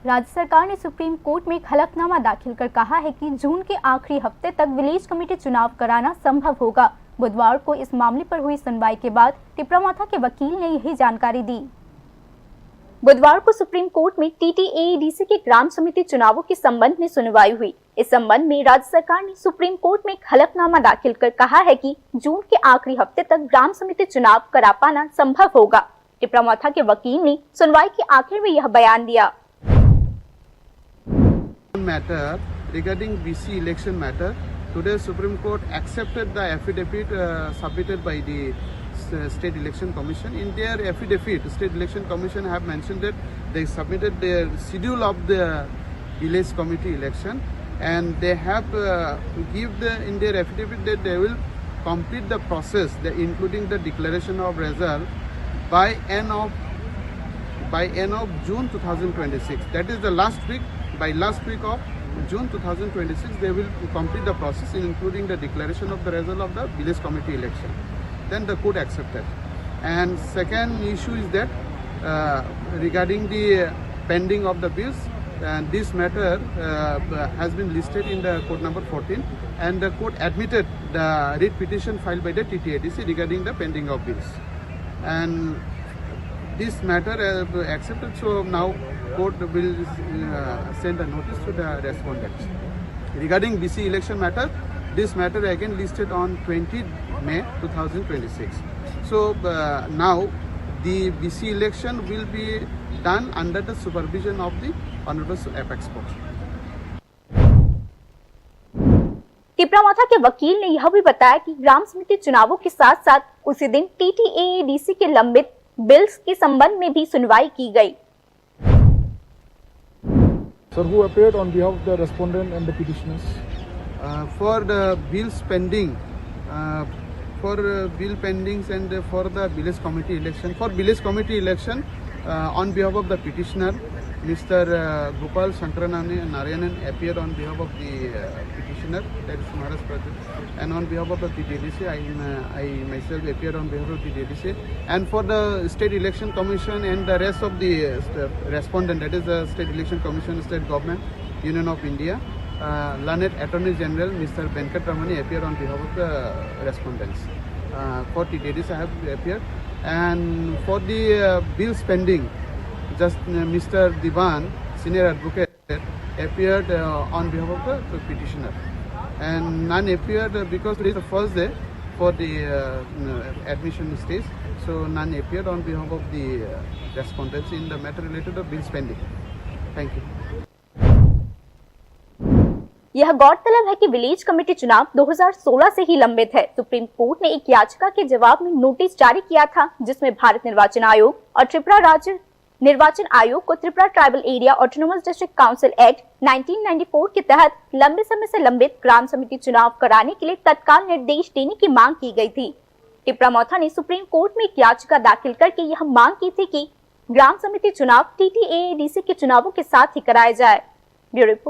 राज्य सरकार ने सुप्रीम कोर्ट में एक हलफनामा दाखिल कर कहा है कि जून के आखिरी हफ्ते तक विलेज कमेटी चुनाव कराना संभव होगा। बुधवार को इस मामले पर हुई सुनवाई के बाद टिपरामाथा के वकील ने यही जानकारी दी। बुधवार को सुप्रीम कोर्ट में TTAEDC के ग्राम समिति चुनावों के संबंध में सुनवाई हुई। इस संबंध में राज्य सरकार ने सुप्रीम कोर्ट में एक हलफनामा दाखिल कर कहा है कि जून के आखिरी हफ्ते तक ग्राम समिति चुनाव करा पाना संभव होगा। टिपरामाथा के वकील ने सुनवाई के आखिर में यह बयान दिया। Matter regarding BC election matter, today Supreme Court accepted the affidavit submitted by the State Election Commission. In their affidavit, State Election Commission have mentioned that they submitted their schedule of the village committee election, and they have in their affidavit that they will complete the process, including the declaration of result by end of June 2026. That is the last week. By last week of June 2026, they will complete the process, including the declaration of the result of the village committee election. Then the court accepted. And second issue is that regarding the pending of the bills, and this matter has been listed in the court number 14, and the court admitted the writ petition filed by the TTAEDC regarding the pending of bills. And this matter accepted, so now court will send a notice to the respondents. Regarding BC election matter, this matter again listed on 20 May 2026. So now the BC election will be done under the supervision of the Honorable Apex Court. टिपरामाथा के वकील ने यह भी बताया कि ग्राम समिति चुनावों के साथ साथ उसी दिन TTAEDC के लंबित बिल्स के संबंध में भी सुनवाई की गई। Sir, who appeared on behalf of the respondent and the petitioners? For the bills pending, for bill pendings and for the village committee election. For village committee election, on behalf of the petitioner, Mr. Gopal Shankaranarayanan appeared on behalf of the petitioner, that is Maharashtra Pradesh, and on behalf of the TTAEDC, I myself appeared on behalf of the TTAEDC. And for the State Election Commission and the rest of the respondent, that is the State Election Commission, State Government, Union of India, learned Attorney General Mr. Venkatramani appeared on behalf of the respondents. For TTAEDC I have appeared, and for the bills pending, just Mr. Divan, senior advocate, appeared on behalf of the petitioner, and none appeared because it is the first day for the admission stage, so none appeared on behalf of the respondents in the matter related to bills pending. Thank you. यह गौरतलब है कि village committee चुनाव 2016 से ही लंबित है। Supreme court ने एक याचिका के जवाब में नोटिस जारी किया था, जिसमें भारत निर्वाचन आयोग और त्रिपुरा राज्य निर्वाचन आयोग को Tripura tribal area autonomous district council act 1994 के तहत लंबे समय से लंबित ग्राम समिति चुनाव कराने के लिए तत्काल निर्देश देने की मांग की गई थी। टिपरामाथा ने सुप्रीम कोर्ट में एक याचिका दाखिल करके यह मांग की थी कि ग्राम समिति चुनाव TTAEDC के चुनावों के साथ ही कराए जाए। Bureau report.